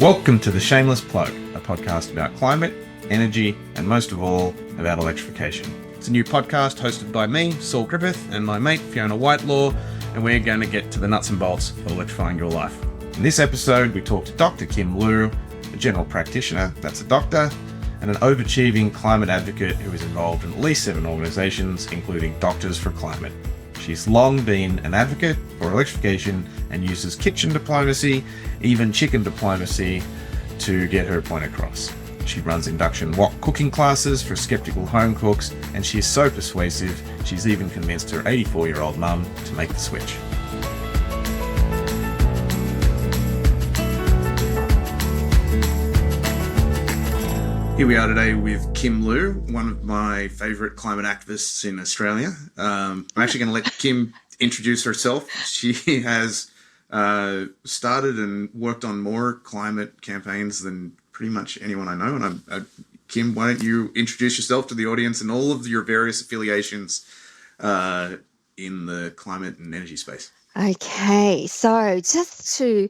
Welcome to the Shameless Plug, a podcast about climate, energy, and most of all, about electrification. It's a new podcast hosted by me, Saul Griffith, and my mate, Fiona Whitelaw, and we're going to get to the nuts and bolts of electrifying your life. In this episode, we talk to Dr Kim Loo, a general practitioner, that's a doctor, and an overachieving climate advocate who is involved in at least 7 organisations, including Doctors for Climate. She's long been an advocate for electrification and uses kitchen diplomacy, even chicken diplomacy, to get her point across. She runs induction wok cooking classes for sceptical home cooks, and she is so persuasive, she's even convinced her 84-year-old mum to make the switch. Here we are today with Kim Loo, one of my favourite climate activists in Australia. I'm actually going to let Kim introduce herself. She has started and worked on more climate campaigns than pretty much anyone I know. And Kim, why don't you introduce yourself to the audience and all of your various affiliations in the climate and energy space? Okay, so just to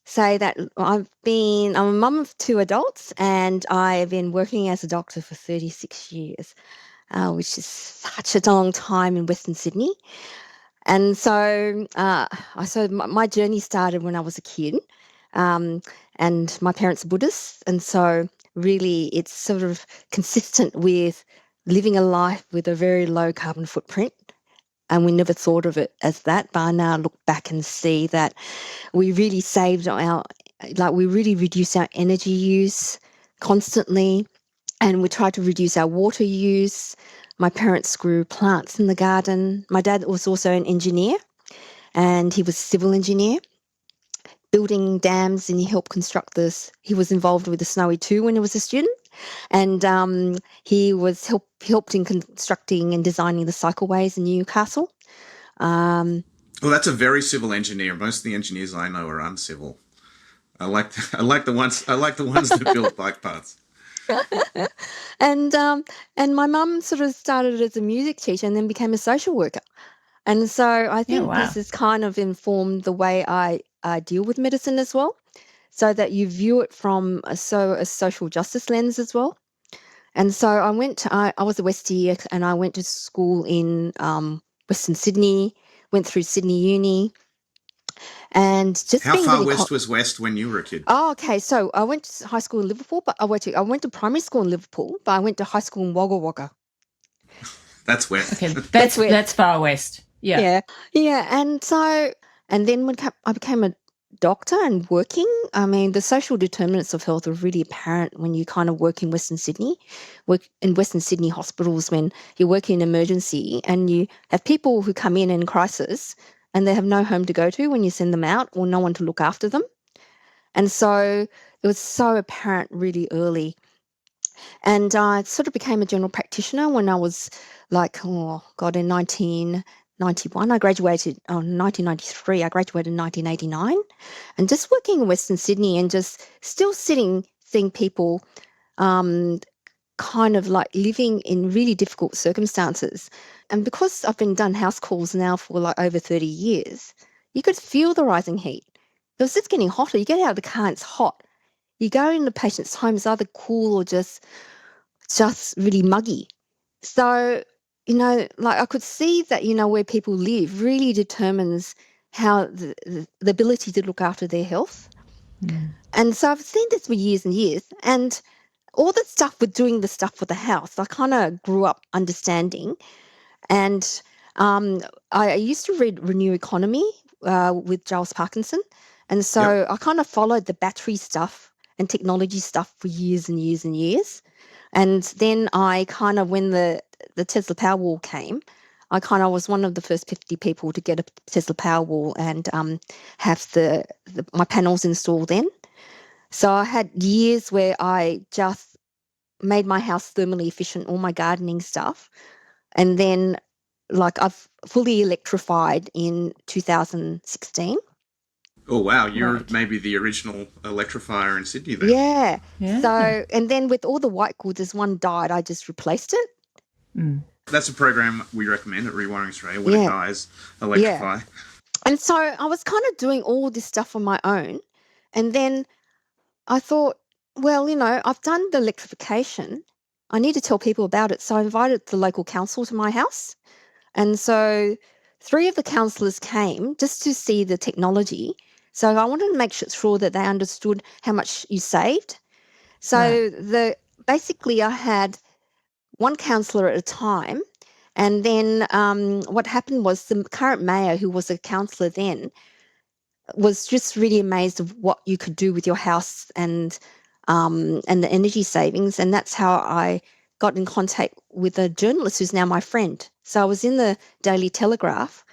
say that I'm a mum of 2 adults, and I've been working as a doctor for 36 years, which is such a long time in Western Sydney. And so, my journey started when I was a kid, and my parents are Buddhists, and so really it's sort of consistent with living a life with a very low carbon footprint. And we never thought of it as that, but I now look back and see that we really we really reduced our energy use constantly, and we tried to reduce our water use. My parents grew plants in the garden. My dad was also an engineer, and he was a civil engineer, building dams, and he helped construct this. He was involved with the Snowy 2 when he was a student, and he was helped in constructing and designing the cycleways in Newcastle. Well, that's a very civil engineer. Most of the engineers I know are uncivil. I like the ones that build bike paths. And my mum sort of started as a music teacher and then became a social worker. And so I think this has kind of informed the way I deal with medicine as well, so that you view it from a social justice lens as well. And so I was a Westie, and I went to school in Western Sydney, went through Sydney Uni. And just how far west was West when you were a kid? Oh, okay. So I went to high school in Liverpool, but I went to primary school in Liverpool, but I went to high school in Wagga Wagga. That's west. Okay, that's far west. Yeah. And then when I became a doctor and working, I mean, the social determinants of health are really apparent when you kind of work in Western Sydney hospitals, when you work in emergency and you have people who come in crisis and they have no home to go to when you send them out, or no one to look after them. And so it was so apparent really early. And I sort of became a general practitioner when I was in 1991. I graduated in 1993. I graduated in 1989. And just working in Western Sydney and just still seeing people kind of like living in really difficult circumstances. And because I've been done house calls now for like over 30 years, you could feel the rising heat. It was just getting hotter. You get out of the car and it's hot. You go in the patient's home, it's either cool or just really muggy. So, I could see that, where people live really determines how the ability to look after their health. Mm. And so I've seen this for years and years. And all the stuff with doing the stuff for the house, I kind of grew up understanding. And I used to read Renew Economy with Giles Parkinson. And so I kind of followed the battery stuff and technology stuff for years and years and years. And then I kind of, when the Tesla Powerwall came, I kind of was one of the first 50 people to get a Tesla Powerwall and have my panels installed in. So I had years where I just made my house thermally efficient, all my gardening stuff. And then I've fully electrified in 2016. Oh, wow. You're maybe the original electrifier in Sydney then. Yeah. So, and then with all the white goods, as one died, I just replaced it. Mm. That's a program we recommend at Rewiring Australia. When it dies, electrify. And so I was kind of doing all this stuff on my own. And then I thought, well, I've done the electrification. I need to tell people about it. So I invited the local council to my house. And so 3 of the councillors came just to see the technology. So I wanted to make sure that they understood how much you saved. So basically I had one councillor at a time. And then what happened was the current mayor, who was a councillor then, was just really amazed of what you could do with your house and the energy savings. And that's how I got in contact with a journalist who's now my friend. So I was in the Daily Telegraph,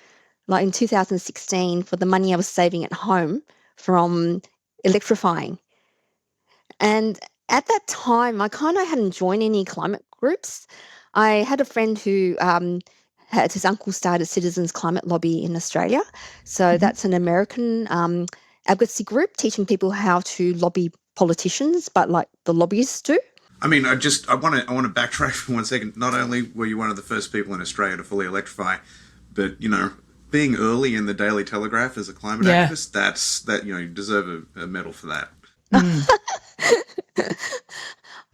like in 2016, for the money I was saving at home from electrifying. And at that time, I kind of hadn't joined any climate groups. I had a friend who had his uncle started Citizens Climate Lobby in Australia. So that's an American advocacy group teaching people how to lobby politicians, but like the lobbyists do. I mean, I want to backtrack for 1 second. Not only were you one of the first people in Australia to fully electrify, but being early in the Daily Telegraph as a climate activist, you deserve a medal for that.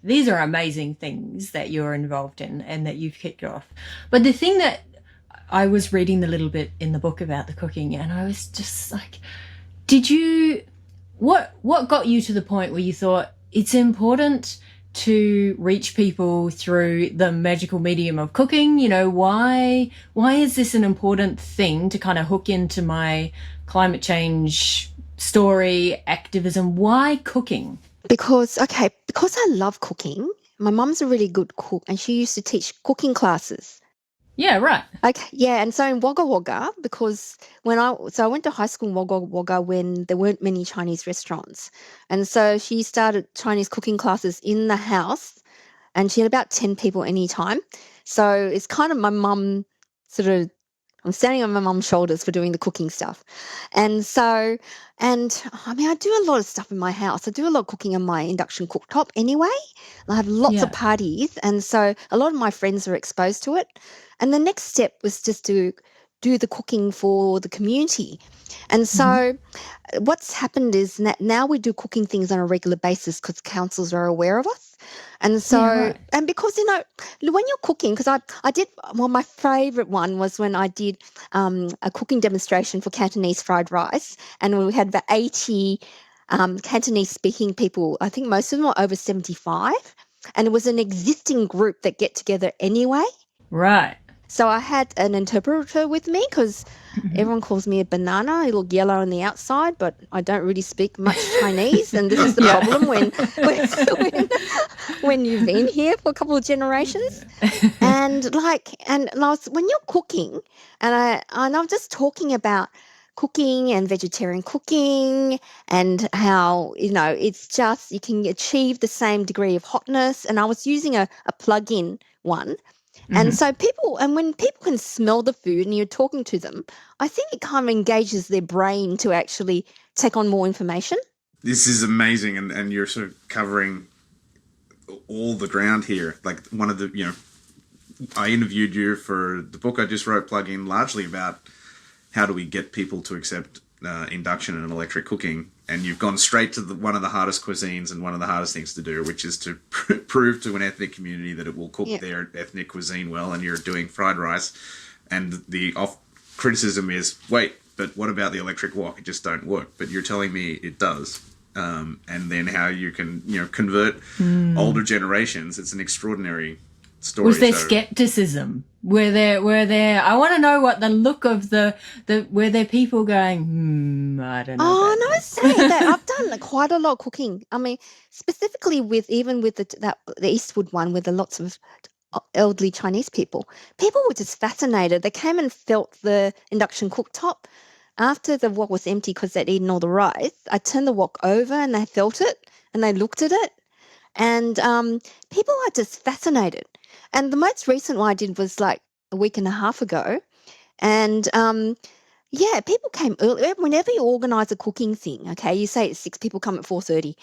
These are amazing things that you're involved in and that you've kicked off. But the thing that I was reading a little bit in the book about the cooking, and I was just like, what got you to the point where you thought it's important to reach people through the magical medium of cooking? Why is this an important thing to kind of hook into my climate change story, activism? Why cooking? Because I love cooking. My mum's a really good cook and she used to teach cooking classes. Yeah, right. Okay, yeah, and so in Wagga Wagga, because I went to high school in Wagga Wagga when there weren't many Chinese restaurants. And so she started Chinese cooking classes in the house and she had about 10 people any time. So it's kind of my mum I'm standing on my mum's shoulders for doing the cooking stuff. And so, I mean, I do a lot of stuff in my house. I do a lot of cooking in my induction cooktop anyway. I have lots of parties. And so a lot of my friends are exposed to it. And the next step was just to do the cooking for the community. And so what's happened is that now we do cooking things on a regular basis because councils are aware of us. And so, and because, when you're cooking, because I did, my favorite one was when I did a cooking demonstration for Cantonese fried rice, and we had about 80 Cantonese speaking people. I think most of them were over 75, and it was an existing group that get together anyway. Right. So I had an interpreter with me because everyone calls me a banana. I look yellow on the outside, but I don't really speak much Chinese. And this is the problem when you've been here for a couple of generations. And when you're cooking, and I'm just talking about cooking and vegetarian cooking and how, it's just you can achieve the same degree of hotness. And I was using a plug-in one. And so when people can smell the food and you're talking to them, I think it kind of engages their brain to actually take on more information. This is amazing. And you're sort of covering all the ground here. Like one of the, I interviewed you for the book I just wrote, Plug In, largely about how do we get people to accept induction and electric cooking. And you've gone straight to one of the hardest cuisines and one of the hardest things to do, which is to prove to an ethnic community that it will cook their ethnic cuisine well, and you're doing fried rice. And the criticism is, wait, but what about the electric wok? It just don't work. But you're telling me it does. And then how you can, convert older generations. It's an extraordinary story. Was there skepticism? Were there I want to know what the look of were there people going, I don't know. Oh, no, saying that. I've done quite a lot of cooking. I mean, specifically with the Eastwood one with lots of elderly Chinese people. People were just fascinated. They came and felt the induction cooktop. After the wok was empty because they'd eaten all the rice, I turned the wok over and they felt it and they looked at it. And people are just fascinated. And the most recent one I did was like a week and a half ago. And, Yeah, people came early. Whenever you organise a cooking thing, okay, you say it's 6, people come at 4:30.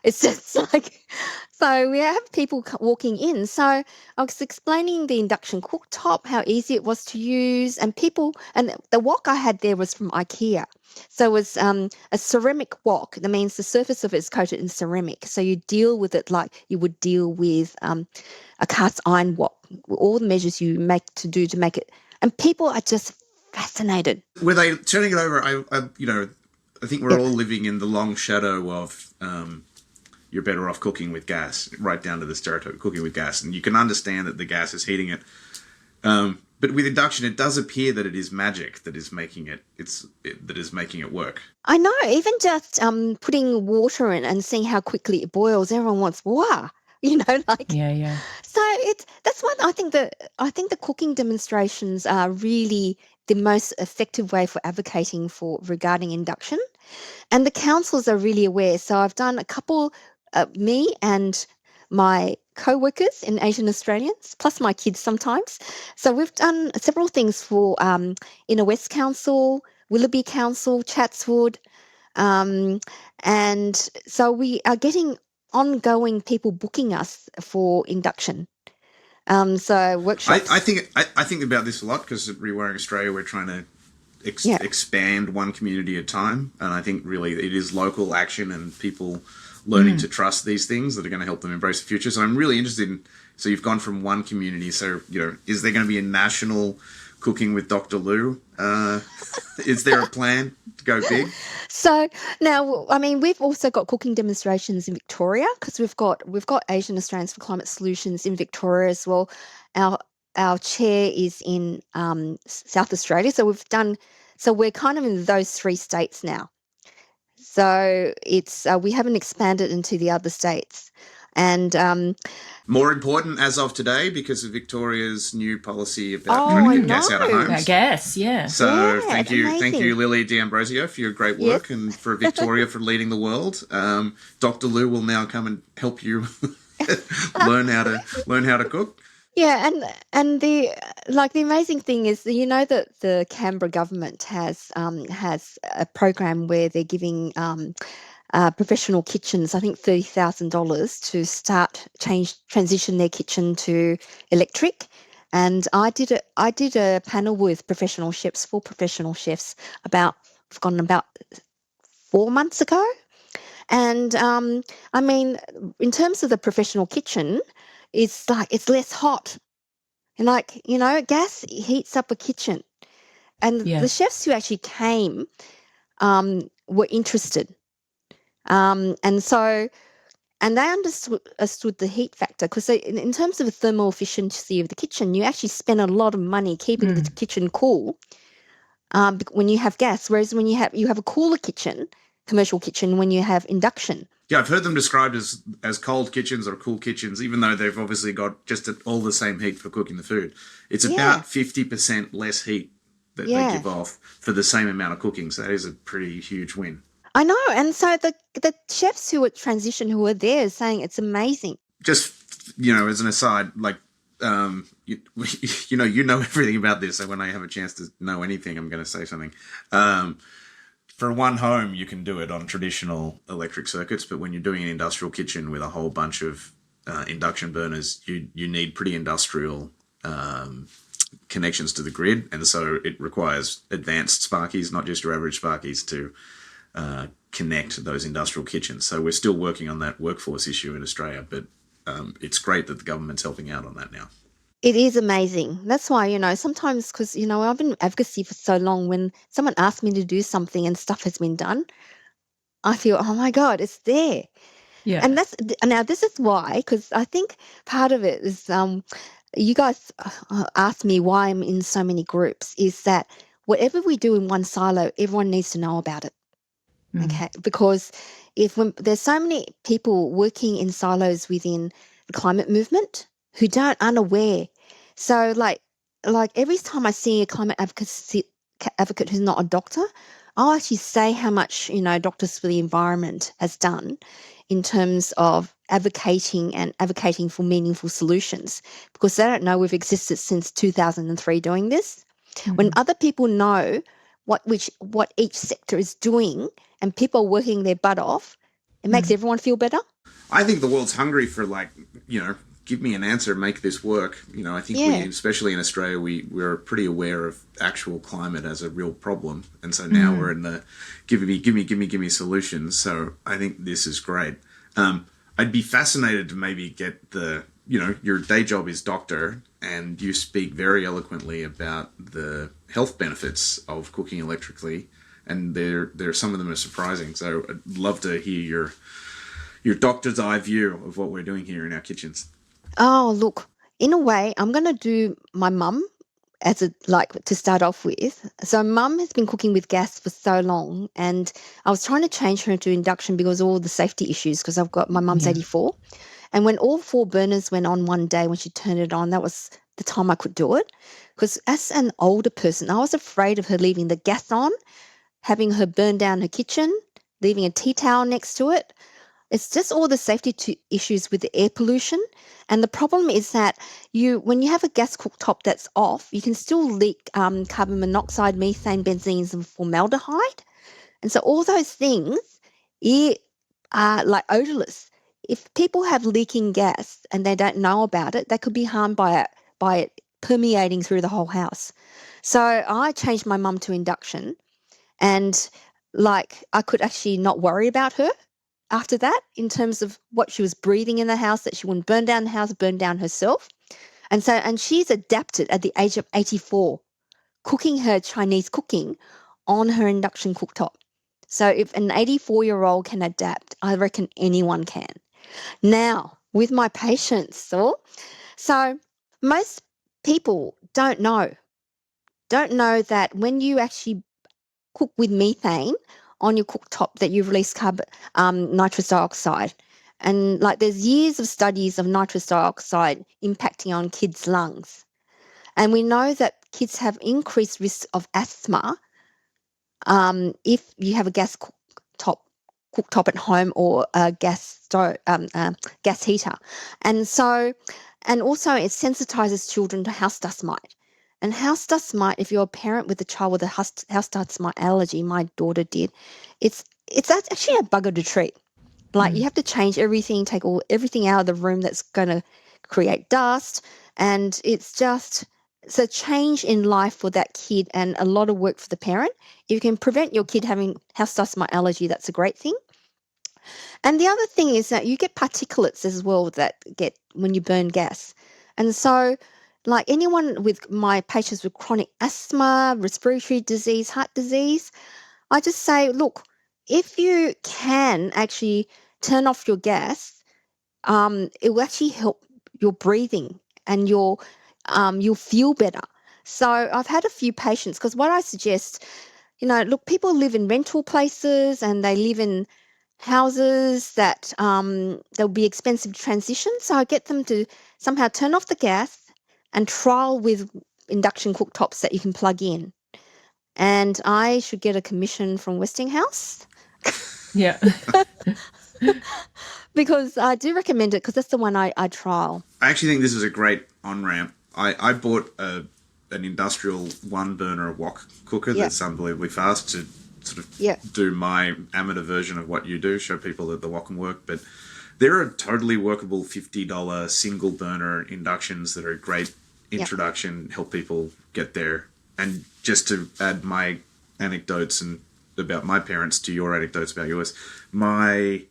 It's just like, so we have people walking in. So I was explaining the induction cooktop, how easy it was to use, and the wok I had there was from IKEA. So it was a ceramic wok. That means the surface of it is coated in ceramic. So you deal with it like you would deal with a cast iron wok. All the measures you to make it, and people are just fascinated. Were they turning it over? I think we're Yep. all living in the long shadow of you're better off cooking with gas, right down to the stereotype cooking with gas, and you can understand that the gas is heating it. But with induction, it does appear that it is magic that is making it work. I know, even just putting water in and seeing how quickly it boils, everyone wants wow. Like Yeah. so that's what I think the cooking demonstrations are really the most effective way for advocating for regarding induction. And the councils are really aware. So I've done a couple, me and my co-workers in Asian Australians, plus my kids sometimes. So we've done several things for Inner West Council, Willoughby Council, Chatswood, and so we are getting ongoing people booking us for induction. So workshops. I think about this a lot because at Rewiring Australia we're trying to expand one community at a time, and I think really it is local action and people learning to trust these things that are going to help them embrace the future. So I'm really interested in. So you've gone from one community. So is there going to be a national cooking with Dr. Loo? Is there a plan to go big? So now, I mean, we've also got cooking demonstrations in Victoria because we've got Asian Australians for Climate Solutions in Victoria as well. Our chair is in South Australia, so we're kind of in those 3 states now. So it's we haven't expanded into the other states, and more important as of today because of Victoria's new policy about trying to get gas out of homes. I guess, yeah. So Yeah, thank you, amazing. Lily D'Ambrosio, for your great work and for Victoria for leading the world. Dr. Loo will now come and help you learn how to cook. Yeah, and the amazing thing is that that the Canberra government has a program where they're giving professional kitchens, I think $30,000 to transition their kitchen to electric. And I did a panel with professional chefs, 4 professional chefs about 4 months ago. And I mean, in terms of the professional kitchen, it's less hot. And gas heats up a kitchen. And Yeah. the chefs who actually came were interested. And they understood the heat factor because in terms of the thermal efficiency of the kitchen, you actually spend a lot of money keeping the kitchen cool when you have gas, whereas when you have a cooler kitchen, commercial kitchen, when you have induction. Yeah, I've heard them described as cold kitchens or cool kitchens, even though they've obviously got just all the same heat for cooking the food. It's about 50% less heat that they give off for the same amount of cooking. So that is a pretty huge win. I know, and so the chefs who were there saying it's amazing. Just as an aside, like you know everything about this. So when I have a chance to know anything, I'm going to say something. For one home, you can do it on traditional electric circuits, but when you're doing an industrial kitchen with a whole bunch of induction burners, you need pretty industrial connections to the grid, and so it requires advanced sparkies, not just your average sparkies, to connect those industrial kitchens. So we're still working on that workforce issue in Australia, but it's great that the government's helping out on that now. It is amazing. That's why, sometimes because, I've been in advocacy for so long, when someone asks me to do something and stuff has been done, I feel, oh my God, it's there. Yeah. And now this is why, because I think part of it is, you guys asked me why I'm in so many groups, is that whatever we do in one silo, everyone needs to know about it. Okay, because there's so many people working in silos within the climate movement who aren't unaware. So like every time I see a climate advocate who's not a doctor, I'll actually say how much Doctors for the Environment has done in terms of advocating for meaningful solutions, because they don't know we've existed since 2003 doing this. When other people know what each sector is doing, and people are working their butt off, it makes everyone feel better. I think the world's hungry for, like, give me an answer, make this work. I think we, especially in Australia, we're pretty aware of actual climate as a real problem. And so now we're in the give me solutions. So I think this is great. I'd be fascinated to maybe get your day job is doctor, and you speak very eloquently about the health benefits of cooking electrically. And some of them are surprising. So I'd love to hear your doctor's eye view of what we're doing here in our kitchens. Oh, look, in a way, I'm going to do my mum to start off with. So mum has been cooking with gas for so long, and I was trying to change her into induction because of all the safety issues, because I've got my mum's 84. And when all 4 burners went on one day when she turned it on, that was the time I could do it. Because as an older person, I was afraid of her leaving the gas on, having her burn down her kitchen, leaving a tea towel next to it. It's just all the safety issues with the air pollution. And the problem is that when you have a gas cooktop that's off, you can still leak carbon monoxide, methane, benzenes, and formaldehyde. And so all those things are like odorless. If people have leaking gas and they don't know about it, they could be harmed by it permeating through the whole house. So I changed my mum to induction, and I could actually not worry about her after that, in terms of what she was breathing in the house, that she wouldn't burn down the house, burn down herself. And she's adapted at the age of 84, cooking her Chinese cooking on her induction cooktop. So if an 84-year-old can adapt, I reckon anyone can. Now, with my patients, so most people don't know that when you actually cook with methane on your cooktop, that you release nitrous dioxide. And there's years of studies of nitrous dioxide impacting on kids' lungs. And we know that kids have increased risk of asthma if you have a gas cooktop at home, or a gas heater. And also it sensitizes children to house dust mite. And house dust mite, if you're a parent with a child with a house dust mite allergy, my daughter did, it's actually a bugger to treat. You have to change everything, take everything out of the room that's going to create dust, and it's a change in life for that kid, and a lot of work for the parent. If you can prevent your kid having house dust mite allergy, that's a great thing. And the other thing is that you get particulates as well that get when you burn gas. And so anyone with my patients with chronic asthma, respiratory disease, heart disease, I just say, look, if you can actually turn off your gas, it will actually help your breathing, and you'll feel better. So I've had a few patients, because what I suggest, look, people live in rental places and they live in houses that they'll be expensive to transition. So I get them to somehow turn off the gas and trial with induction cooktops that you can plug in. And I should get a commission from Westinghouse. Yeah. Because I do recommend it, because that's the one I trial. I actually think this is a great on-ramp. I bought an industrial one-burner wok cooker that's unbelievably fast to sort of do my amateur version of what you do, show people that the wok can work. But there are totally workable $50 single-burner inductions that are a great introduction, help people get there. And just to add my anecdotes and about my parents to your anecdotes about yours, my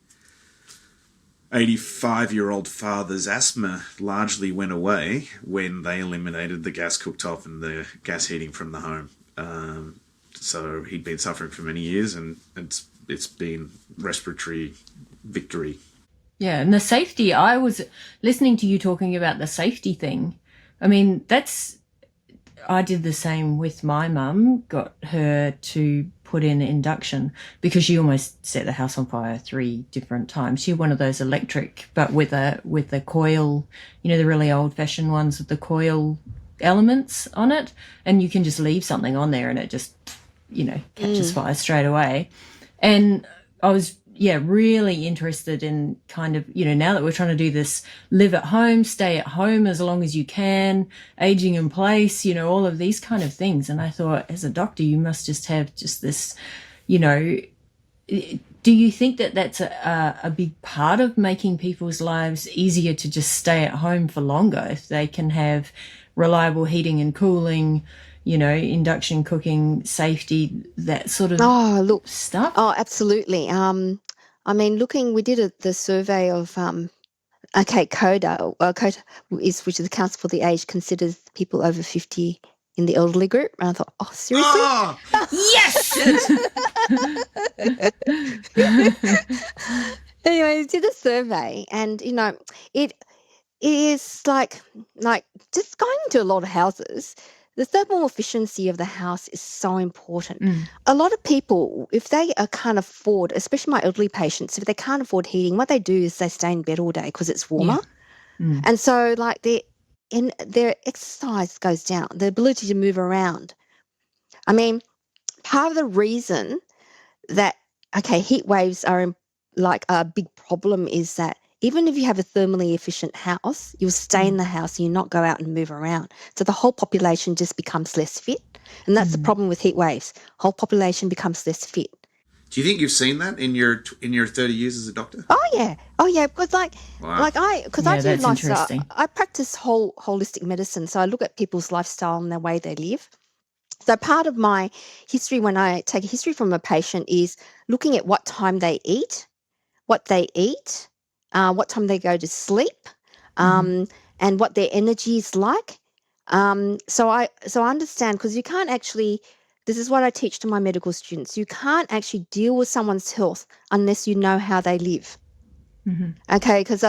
85-year-old father's asthma largely went away when they eliminated the gas cooktop and the gas heating from the home. So he'd been suffering for many years, and it's been respiratory victory. Yeah, and the safety, I was listening to you talking about the safety thing. I mean, I did the same with my mum, got her to put in induction because she almost set the house on fire 3 different times. She had one of those electric, but with a coil, the really old fashioned ones with the coil elements on it, and you can just leave something on there and it just, catches fire straight away. And I was really interested in kind of, now that we're trying to do this live at home, stay at home as long as you can, aging in place, all of these kind of things. And I thought, as a doctor, you must just have just this, do you think that that's a big part of making people's lives easier to just stay at home for longer if they can have reliable heating and cooling, induction cooking, safety, that sort of stuff? Oh, absolutely. We did the survey of, CODA, which is the Council for the Aged, considers people over 50 in the elderly group. And I thought, oh, seriously? Oh, yes! Anyway, we did a survey, and, it is like just going to a lot of houses, the thermal efficiency of the house is so important. A lot of people, if they can't afford, especially my elderly patients, if they can't afford heating, what they do is they stay in bed all day because it's warmer. And so their exercise goes down, the ability to move around. I mean, part of the reason that, heat waves are a big problem is that even if you have a thermally efficient house, you'll stay in the house and you'll not go out and move around. So the whole population just becomes less fit. And that's the problem with heat waves. Whole population becomes less fit. do you think you've seen that in your 30 years as a doctor? Oh yeah, because I do that's lifestyle. interesting. I practice holistic medicine, so I look at people's lifestyle and the way they live. So part of my history, when I take a history from a patient, is looking at what time they eat, what time they go to sleep, and what their energy is like. So I understand, because you can't actually. This is what I teach to my medical students. You can't actually deal with someone's health unless you know how they live. Okay, because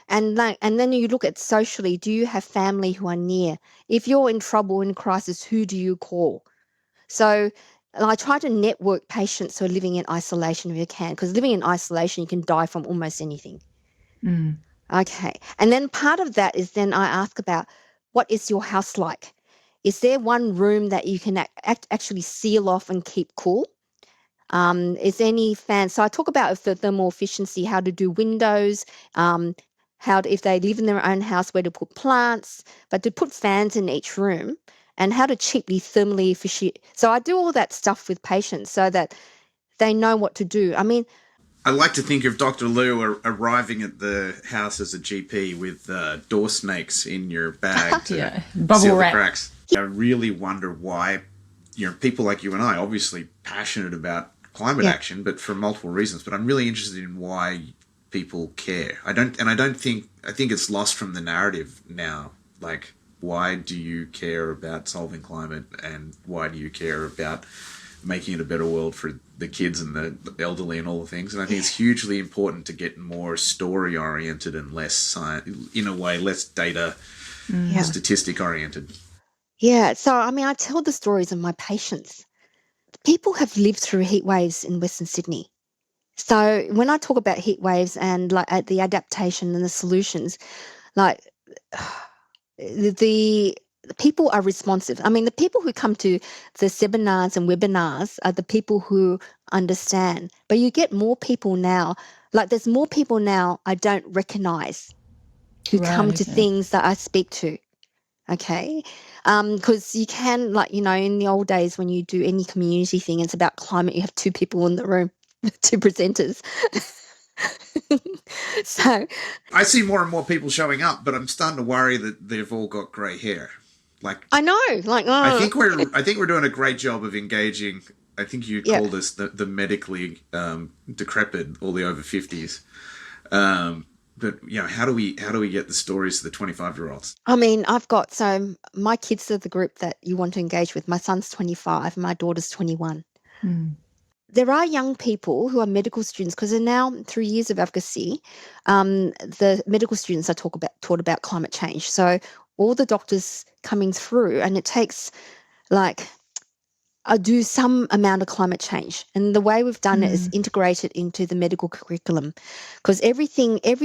and then you look at socially. Do you have family who are near? If you're in trouble, in crisis, who do you call? So I try to network patients who are living in isolation if you can, because living in isolation, you can die from almost anything. Okay. And then part of that is then I ask about, what is your house like? Is there one room that you can actually seal off and keep cool? Is there any fans? So I talk about the thermal efficiency, how to do windows, if they live in their own house, where to put plants, but to put fans in each room, and how to cheaply thermally efficient. So I do all that stuff with patients so that they know what to do. I mean, I like to think of Dr. Loo arriving at the house as a GP with door snakes in your bag to bubble seal wrap. the cracks. I really wonder why, people like you and I, obviously passionate about climate action, but for multiple reasons. But I'm really interested in why people care. I think it's lost from the narrative now. Like, why do you care about solving climate, and why do you care about making it a better world for the kids and the elderly and all the things? And I think it's hugely important to get more story oriented and less science, in a way, less data statistic oriented. Yeah. So, I tell the stories of my patients. People have lived through heat waves in Western Sydney. So when I talk about heat waves and the adaptation and the solutions, the people are responsive. The people who come to the seminars and webinars are the people who understand. But you get more people now. There's more people now I don't recognize who come to things that I speak to. Okay. Because you can, in the old days when you do any community thing, it's about climate, you have two people in the room, two presenters. So I see more and more people showing up, but I'm starting to worry that they've all got grey hair. I know. I think we're doing a great job of engaging. I think you called us the medically decrepit, all the over 50s. But how do we get the stories to the 25-year-olds? My kids are the group that you want to engage with. My son's 25, my daughter's 21. There are young people who are medical students, because they're now 3 years of advocacy. The medical students are taught about climate change. So all the doctors coming through, and it takes I do some amount of climate change. And the way we've done it is integrate it into the medical curriculum, because every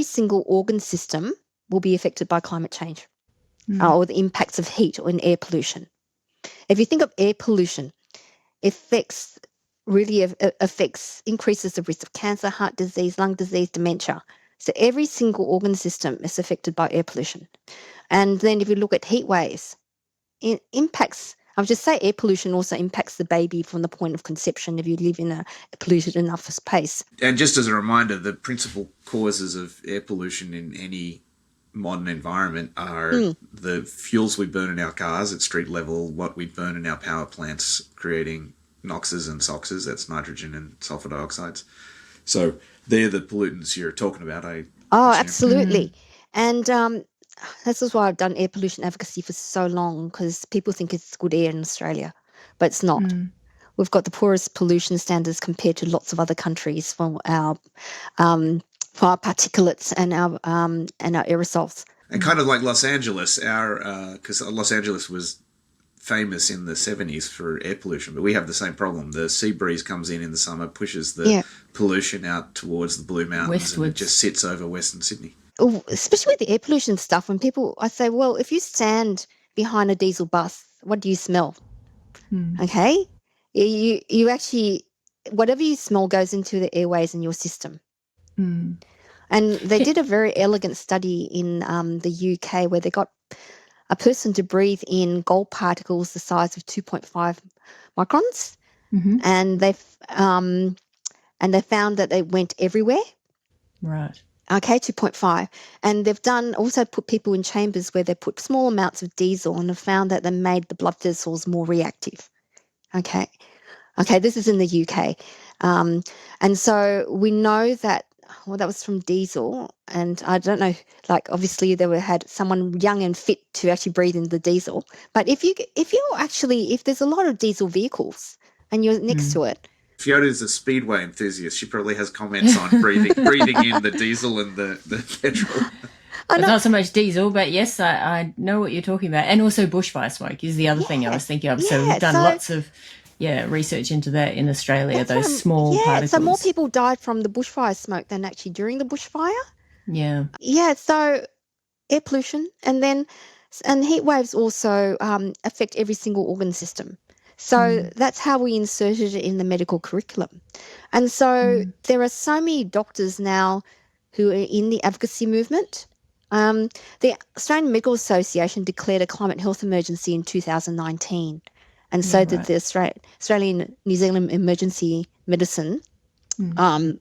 single organ system will be affected by climate change or the impacts of heat or in air pollution. If you think of air pollution, it affects really increases the risk of cancer, heart disease, lung disease, dementia. So every single organ system is affected by air pollution. And then if you look at heat waves, it impacts, I'll just say air pollution also impacts the baby from the point of conception if you live in a polluted enough space. And just as a reminder, the principal causes of air pollution in any modern environment are the fuels we burn in our cars at street level, what we burn in our power plants, creating NOxes and SOxes, that's nitrogen and sulfur dioxides. So they're the pollutants you're talking about. Absolutely. And this is why I've done air pollution advocacy for so long, because people think it's good air in Australia, but it's not. We've got the poorest pollution standards compared to lots of other countries for our particulates and our aerosols. And kind of like Los Angeles, because Los Angeles was famous in the 70s for air pollution, but we have the same problem. The sea breeze comes in the summer, pushes the pollution out towards the Blue Mountains, westwards. And it just sits over Western Sydney. Especially with the air pollution stuff, when I say, well, if you stand behind a diesel bus, what do you smell? Okay? You actually, whatever you smell goes into the airways in your system. And they did a very elegant study in the UK where they got a person to breathe in gold particles the size of 2.5 microns, and they found that they went everywhere. Right. Okay, 2.5. And they've also put people in chambers where they put small amounts of diesel and have found that they made the blood vessels more reactive. Okay, this is in the UK. And so we know that, that was from diesel. And I don't know, obviously they had someone young and fit to actually breathe in the diesel. But if there's a lot of diesel vehicles and you're next to it, Fiona's a speedway enthusiast. She probably has comments on breathing in the diesel and the petrol. It's not so much diesel, but yes, I know what you're talking about. And also bushfire smoke is the other thing I was thinking of. So we've done lots of research into that in Australia, those small particles. So more people died from the bushfire smoke than actually during the bushfire. Yeah. Yeah, so air pollution and heat waves also affect every single organ system. So that's how we inserted it in the medical curriculum. And so there are so many doctors now who are in the advocacy movement. The Australian Medical Association declared a climate health emergency in 2019. And so did the Australian New Zealand Emergency Medicine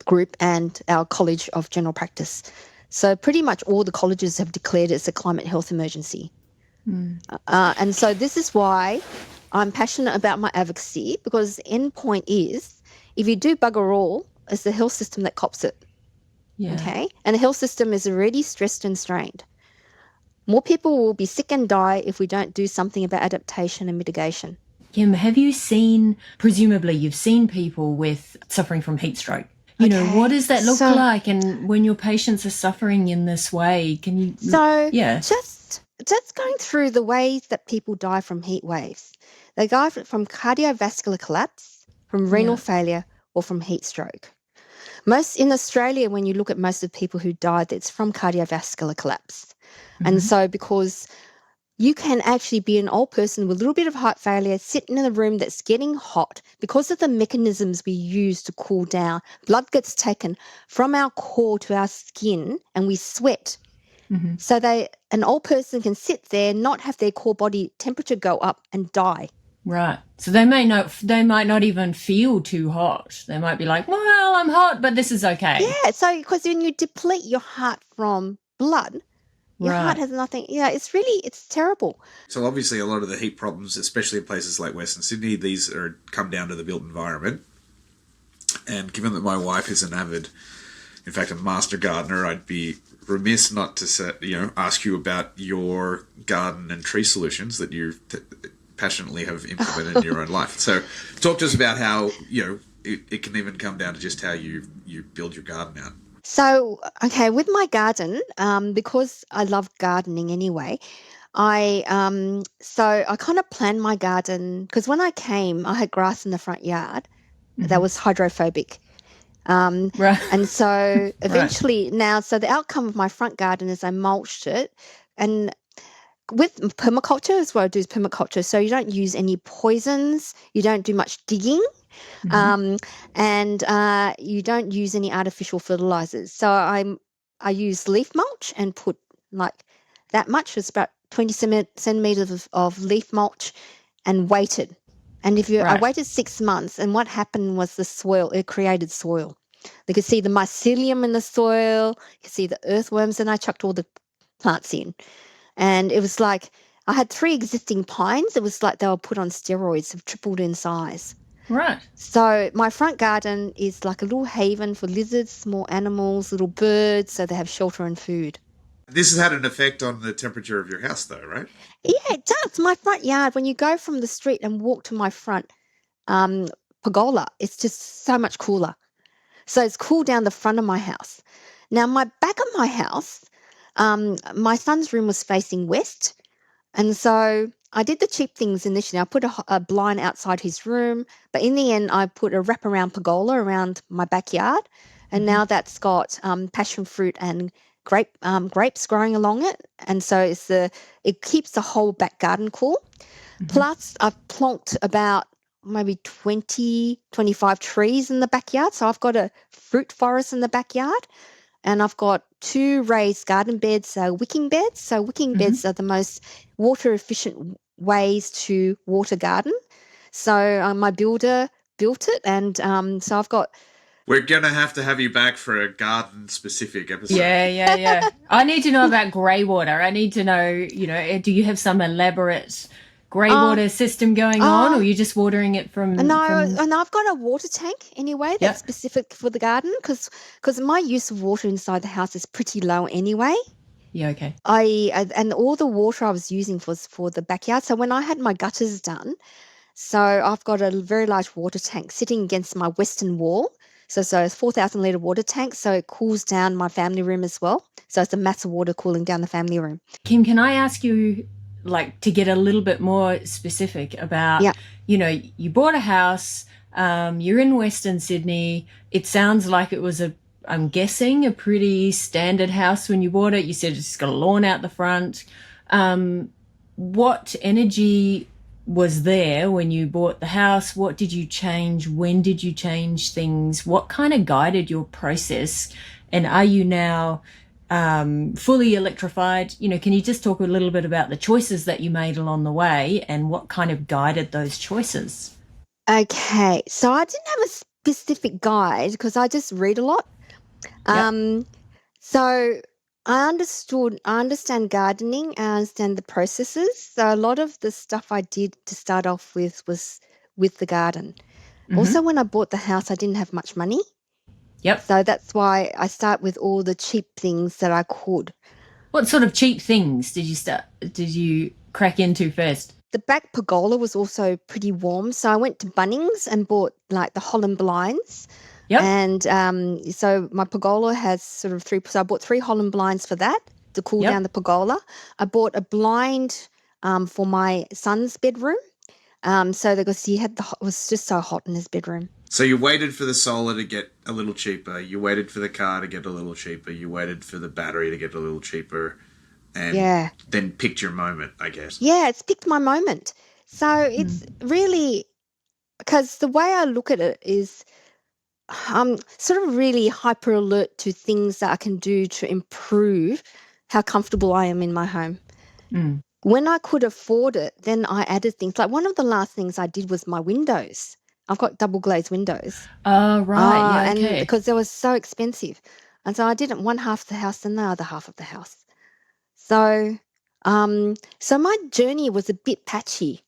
group and our College of General Practice. So pretty much all the colleges have declared it's a climate health emergency. And so this is why I'm passionate about my advocacy, because the end point is if you do bugger all, it's the health system that cops it. Yeah. Okay? And the health system is already stressed and strained. More people will be sick and die if we don't do something about adaptation and mitigation. Kim, have you seen, presumably you've seen people suffering from heat stroke. You know, what does that look like? And when your patients are suffering in this way, can you... Just going through the ways that people die from heat waves. They die from cardiovascular collapse, from renal failure, or from heat stroke. Most in Australia, when you look at most of the people who died, it's from cardiovascular collapse. And so because you can actually be an old person with a little bit of heart failure, sitting in a room that's getting hot because of the mechanisms we use to cool down. Blood gets taken from our core to our skin and we sweat. So an old person can sit there, not have their core body temperature go up and die. Right. So they might not even feel too hot. They might be like, well, I'm hot, but this is okay. Yeah. So because when you deplete your heart from blood, your heart has nothing. Yeah, it's terrible. So obviously a lot of the heat problems, especially in places like Western Sydney, these come down to the built environment. And given that my wife is in fact, a master gardener, I'd be remiss not to ask you about your garden and tree solutions that you passionately have implemented in your own life. So talk to us about how it can even come down to just how you build your garden out. So with my garden, because I love gardening anyway, I kind of planned my garden because when I came, I had grass in the front yard that was hydrophobic. And so eventually so the outcome of my front garden is I mulched it, and with permaculture is what I do is permaculture. So you don't use any poisons, you don't do much digging, Mhm. and you don't use any artificial fertilizers. So I use leaf mulch and put like that much. It's about 20 centimeters of leaf mulch, and waited. And I Right. waited 6 months, and what happened was the soil, it created soil. You could see the mycelium in the soil, you could see the earthworms, and I chucked all the plants in. And it was like I had 3 existing pines. It was like they were put on steroids, have tripled in size. Right. So my front garden is like a little haven for lizards, small animals, little birds, so they have shelter and food. This has had an effect on the temperature of your house, though, right? Yeah, it does. My front yard, when you go from the street and walk to my front pergola, it's just so much cooler. So it's cool down the front of my house. Now, my back of my house, my son's room was facing west. And so I did the cheap things initially. I put a blind outside his room, but in the end, I put a wraparound pergola around my backyard, and now that's got passion fruit and grapes growing along it, and so it keeps the whole back garden cool. Plus, I've plonked about maybe 20, 25 trees in the backyard, so I've got a fruit forest in the backyard. And I've got 2 raised garden beds, wicking beds. So wicking Mhm. beds are the most water efficient ways to water garden. So my builder built it, and so I've got. We're going to have you back for a garden-specific episode. Yeah. I need to know about grey water. I need to know, do you have some elaborate grey water system going on, or are you just watering it from... No, and I've got a water tank anyway that's specific for the garden, because my use of water inside the house is pretty low anyway. Yeah, okay. And all the water I was using was for the backyard. So when I had my gutters done, so I've got a very large water tank sitting against my western wall. So it's 4,000 litre water tank, so it cools down my family room as well. So it's a mass of water cooling down the family room. Kim, can I ask you, to get a little bit more specific about, you bought a house, you're in Western Sydney. It sounds like it was I'm guessing, a pretty standard house when you bought it. You said it's got a lawn out the front. What energy was there when you bought the house? What did you change? When did you change things? What kind of guided your process? And are you now fully electrified? Can you just talk a little bit about the choices that you made along the way and what kind of guided those choices? Okay, so I didn't have a specific guide because I just read a lot. So I understand gardening, I understand the processes. So a lot of the stuff I did to start off with was with the garden. Also, when I bought the house, I didn't have much money. Yep. So that's why I start with all the cheap things that I could. What sort of cheap things did you crack into first? The back pergola was also pretty warm. So I went to Bunnings and bought like the Holland blinds. Yep. And so my pergola has sort of 3, so I bought 3 Holland blinds for that to cool down the pergola. I bought a blind for my son's bedroom. So because it was just so hot in his bedroom. So you waited for the solar to get a little cheaper. You waited for the car to get a little cheaper. You waited for the battery to get a little cheaper. And then picked your moment, I guess. Yeah, it's picked my moment. So it's really, because the way I look at it is I'm sort of really hyper alert to things that I can do to improve how comfortable I am in my home. When I could afford it, then I added things. Like one of the last things I did was my windows. I've got double glazed windows. Oh, right. And because they were so expensive. And so I did it one half of the house and the other half of the house. So so my journey was a bit patchy.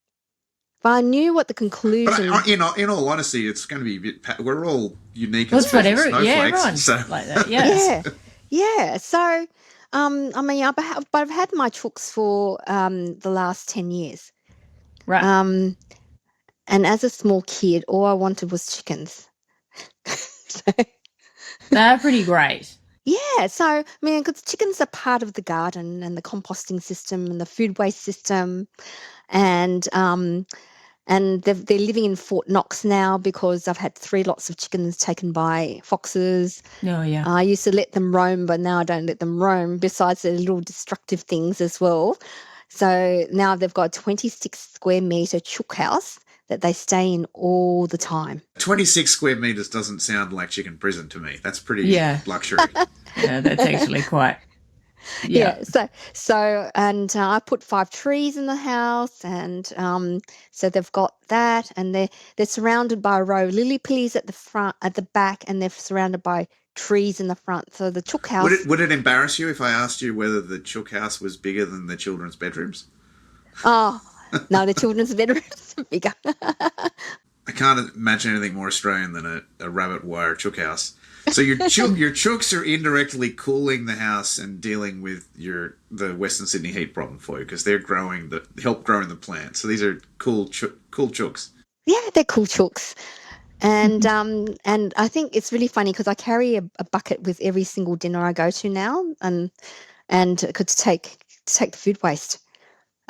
But I knew what the conclusion... But in all honesty, it's going to be a bit... We're all unique and That's special snowflakes. Yeah, everyone's so. Like that, yes. Yeah. So, I've had my chooks for the last 10 years. Right. And as a small kid, all I wanted was chickens. They're pretty great. Yeah, so, because chickens are part of the garden and the composting system and the food waste system. And they're living in Fort Knox now because I've had 3 lots of chickens taken by foxes. Oh, yeah. I used to let them roam, but now I don't let them roam, besides the little destructive things as well. So now they've got a 26 square metre chook house that they stay in all the time. 26 square meters doesn't sound like chicken prison to me. That's pretty luxury. Yeah, that's actually quite. Yeah. And I put 5 trees in the house, and so they've got that, and they're surrounded by a row of lily pillies at the front, at the back, and they're surrounded by trees in the front. So the chook house. Would it embarrass you if I asked you whether the chook house was bigger than the children's bedrooms? Oh no, the children's bedrooms are bigger. I can't imagine anything more Australian than a rabbit wire chook house. So your chooks are indirectly cooling the house and dealing with the Western Sydney heat problem for you, because they're help growing the plant. So these are cool chooks. Yeah, they're cool chooks. And and I think it's really funny because I carry a bucket with every single dinner I go to now, and could take the food waste.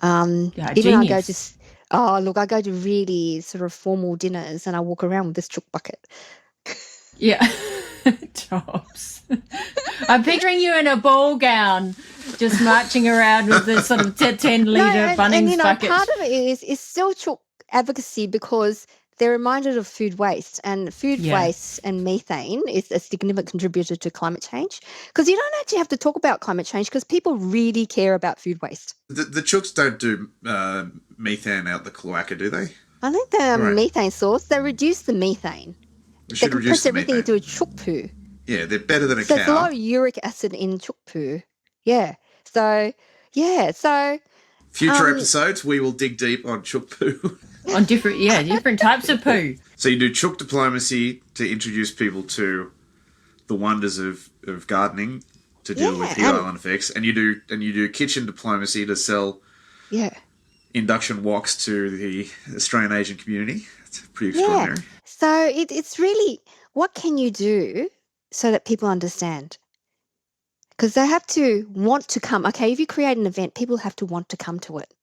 Even genius. I go to really sort of formal dinners, and I walk around with this chook bucket. Yeah. Tops. I'm picturing you in a ball gown, just marching around with this sort of 10-litre Bunnings bucket. Part of it is still chook advocacy, because they're reminded of food waste, and food waste and methane is a significant contributor to climate change, because you don't actually have to talk about climate change because people really care about food waste. The chooks don't do methane out the cloaca, do they? I think they're methane source. They reduce the methane. They compress everything into a chook poo. Yeah, they're better than a cow. So there's a lot of uric acid in chook poo. Yeah. So. Future episodes, we will dig deep on chook poo. On different types of poo. So you do chook diplomacy to introduce people to the wonders of gardening to deal with heat island effects, and you do kitchen diplomacy to sell induction woks to the Australian Asian community. It's pretty extraordinary. So it's really, what can you do so that people understand? Because they have to want to come. Okay, if you create an event, people have to want to come to it.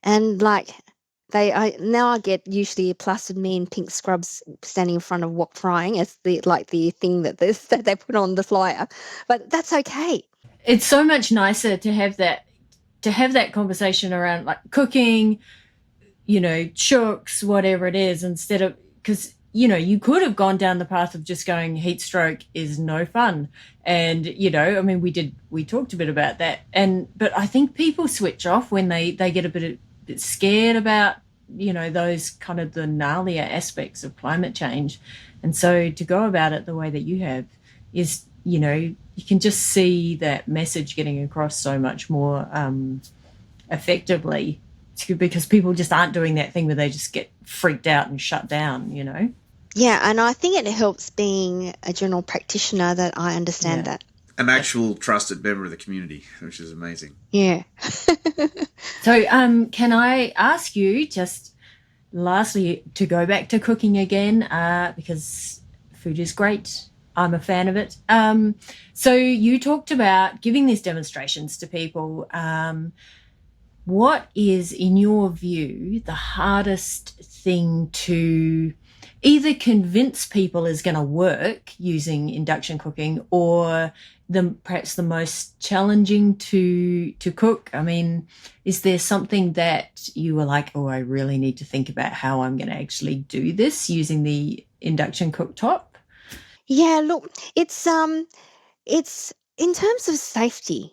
And now I get usually plastered me in pink scrubs standing in front of wok frying as the thing that they put on the flyer, but that's okay. It's so much nicer to have that conversation around like cooking, chooks, whatever it is, instead of, because you could have gone down the path of just going heat stroke is no fun, and we talked a bit about that, but I think people switch off when they get a bit scared about those kind of the gnarlier aspects of climate change. And so to go about it the way that you have is you can just see that message getting across so much more effectively, because people just aren't doing that thing where they just get freaked out and shut down. Yeah, and I think it helps being a general practitioner that I understand that. An actual trusted member of the community, which is amazing. Yeah. So can I ask you just lastly to go back to cooking again, because food is great. I'm a fan of it. So you talked about giving these demonstrations to people. What is, in your view, the hardest thing to either convince people is going to work using induction cooking, or perhaps the most challenging to cook? I mean, is there something that you were like, oh, I really need to think about how I'm going to actually do this using the induction cooktop? Yeah, look, it's in terms of safety.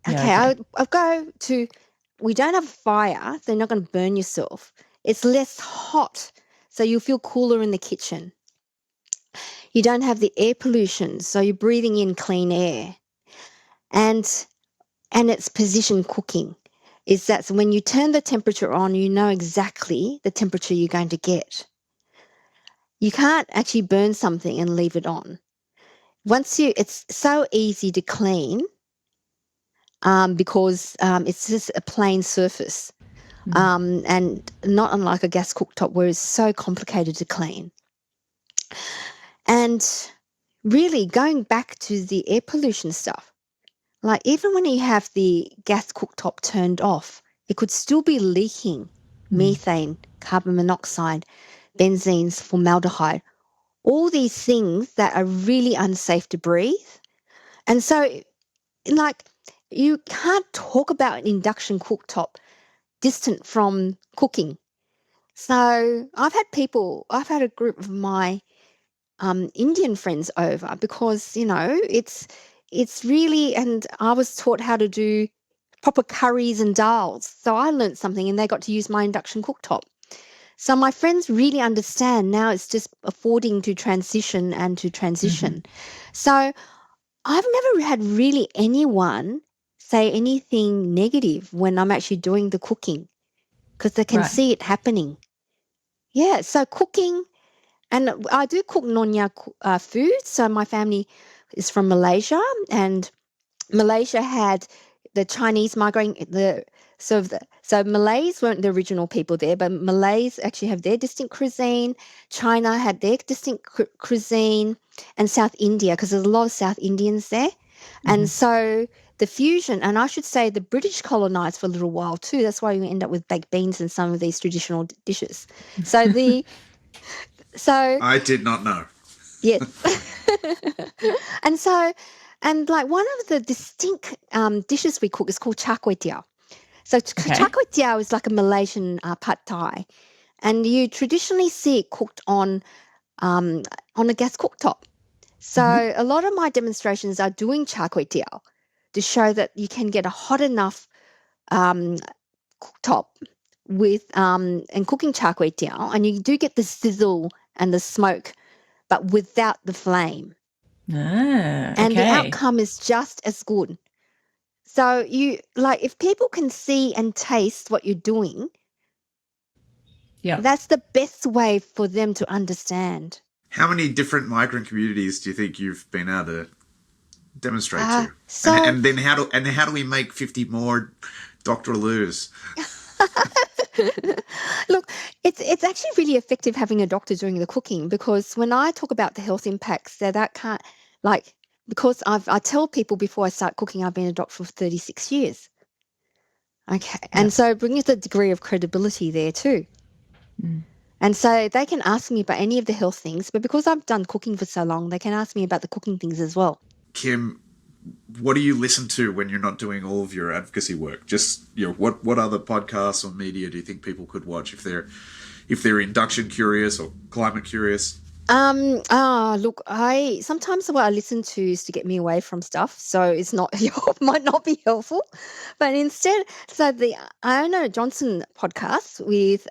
Okay. I'll go to, we don't have a fire, so you're not going to burn yourself. It's less hot, so you'll feel cooler in the kitchen. You don't have the air pollution, so you're breathing in clean air. And it's position cooking. Is that when you turn the temperature on, you know exactly the temperature you're going to get. You can't actually burn something and leave it on. It's so easy to clean because it's just a plain surface. And not unlike a gas cooktop where it's so complicated to clean. And really going back to the air pollution stuff, like even when you have the gas cooktop turned off, it could still be leaking methane, carbon monoxide, benzenes, formaldehyde, all these things that are really unsafe to breathe. And so, like, you can't talk about an induction cooktop distant from cooking. So I've had a group of my Indian friends over because, it's really, and I was taught how to do proper curries and dals. So I learnt something and they got to use my induction cooktop. So my friends really understand now. It's just affording to transition and to transition. So I've never had really anyone say anything negative when I'm actually doing the cooking because they can Right. see it happening. Yeah, so cooking, and I do cook Nonya food. So my family is from Malaysia, and Malaysia had the Chinese migrating. So Malays weren't the original people there, but Malays actually have their distinct cuisine. China had their distinct cuisine, and South India, because there's a lot of South Indians there, and so the fusion. And I should say the British colonised for a little while too. That's why we end up with baked beans and some of these traditional dishes. So I did not know. yes. And like one of the distinct dishes we cook is called char kway teow. So char kway teow is like a Malaysian pad thai, and you traditionally see it cooked on a gas cooktop. So a lot of my demonstrations are doing char kway teow to show that you can get a hot enough cooktop with and cooking char kway teow, and you do get the sizzle and the smoke, but without the flame. And the outcome is just as good. So if people can see and taste what you're doing, that's the best way for them to understand. How many different migrant communities do you think you've been able to demonstrate to? And then how do we make 50 more Dr. Loos? Look, it's actually really effective having a doctor doing the cooking, because when I talk about the health impacts, because I tell people before I start cooking, I've been a doctor for 36 years. Okay. And so it brings a degree of credibility there too. And so they can ask me about any of the health things, but because I've done cooking for so long, they can ask me about the cooking things as well. Kim, what do you listen to when you're not doing all of your advocacy work? Just, what other podcasts or media do you think people could watch if they're induction curious or climate curious? Look, sometimes what I listen to is to get me away from stuff, so it's not might not be helpful, but instead, so the Iona Johnson podcast with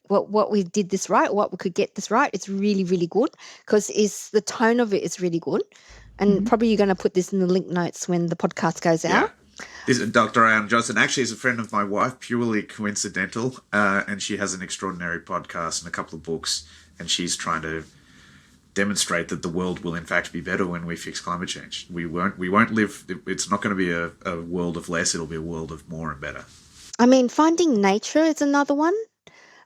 what we did this right, what we could get this right. It's really, really good because the tone of it is really good, and probably you're going to put this in the link notes when the podcast goes out. This is Dr. Iona Johnson. Actually, is a friend of my wife, purely coincidental, and she has an extraordinary podcast and a couple of books. And she's trying to demonstrate that the world will in fact be better when we fix climate change. We won't live. It's not going to be a world of less. It'll be a world of more and better. I mean, finding nature is another one,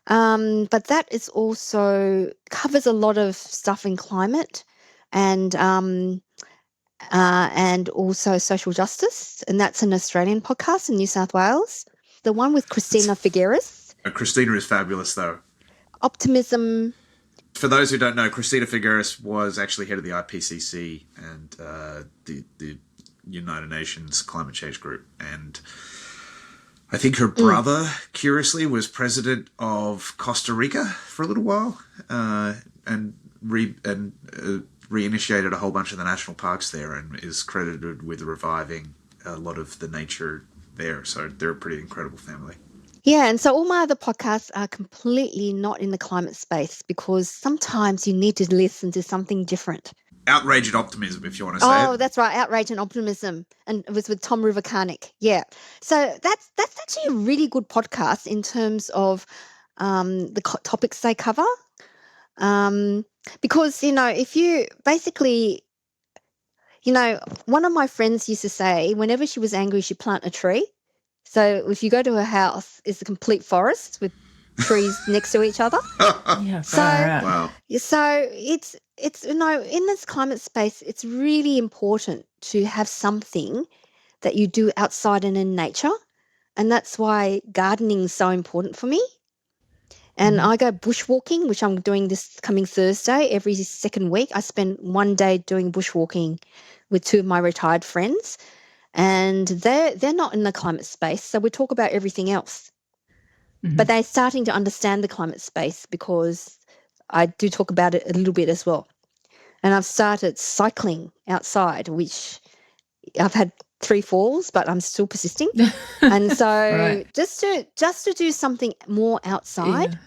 but that is also covers a lot of stuff in climate and also social justice, and that's an Australian podcast in New South Wales. The one with Christina Figueres. Christina is fabulous, though. Optimism. For those who don't know, Christina Figueres was actually head of the IPCC and the United Nations Climate Change Group. And I think her brother, curiously, was president of Costa Rica for a little while and reinitiated a whole bunch of the national parks there and is credited with reviving a lot of the nature there. So they're a pretty incredible family. Yeah, and so all my other podcasts are completely not in the climate space because sometimes you need to listen to something different. Outrage and Optimism, if you want to say it. Oh, that's right, Outrage and Optimism, and it was with Tom Rivercarnick. Yeah, so that's actually a really good podcast in terms of the topics they cover, because if you basically, one of my friends used to say whenever she was angry, she'd plant a tree. So if you go to her house, it's a complete forest with trees next to each other. Yeah, wow. So it's in this climate space, it's really important to have something that you do outside and in nature, and that's why gardening is so important for me. And I go bushwalking, which I'm doing this coming Thursday every second week. I spend one day doing bushwalking with two of my retired friends. and they're not in the climate space, so we talk about everything else. But they're starting to understand the climate space because I do talk about it a little bit as well. And I've started cycling outside, which I've had 3 falls, but I'm still persisting. And so Right. just to do something more outside.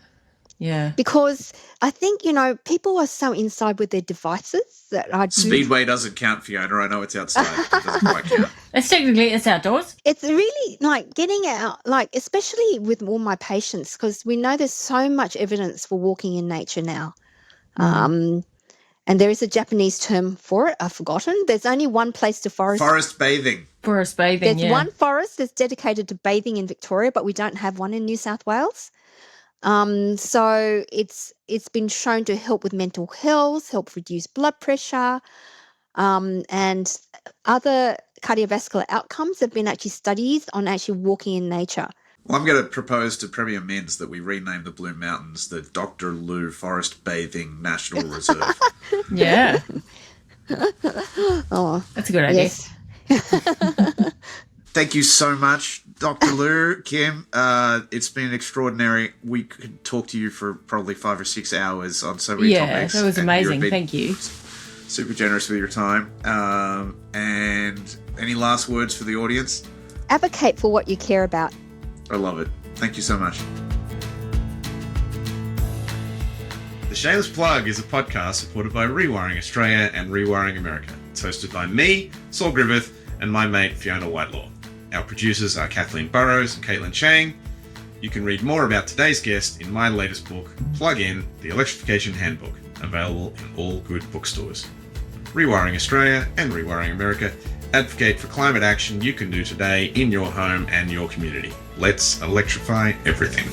Yeah. Because I think, people are so inside with their devices that Speedway doesn't count, Fiona. I know it's outside. It doesn't quite count. It's outdoors. It's really like getting out, like especially with all my patients, because we know there's so much evidence for walking in nature now. And there is a Japanese term for it. I've forgotten. There's only one place to forest. Forest bathing. Forest bathing, There's one forest that's dedicated to bathing in Victoria, but we don't have one in New South Wales. So it's been shown to help with mental health, help reduce blood pressure, and other cardiovascular outcomes. There have been actually studies on actually walking in nature. Well, I'm going to propose to Premier Men's that we rename the Blue Mountains the Dr. Loo Forest Bathing National Reserve. Yeah. Oh, That's a good idea. yes. Thank you so much, Dr. Loo, Kim. It's been extraordinary. We could talk to you for probably 5 or 6 hours on so many topics. Yeah, that was and amazing. you've been Thank you. Super generous with your time. And any last words for the audience? Advocate for what you care about. I love it. Thank you so much. The Shameless Plug is a podcast supported by Rewiring Australia and Rewiring America. It's hosted by me, Saul Griffith, and my mate Fiona Whitelaw. Our producers are Kathleen Burrows and Caitlin Chang. You can read more about today's guest in my latest book, Plug In, The Electrification Handbook, available in all good bookstores. Rewiring Australia and Rewiring America advocate for climate action you can do today in your home and your community. Let's electrify everything.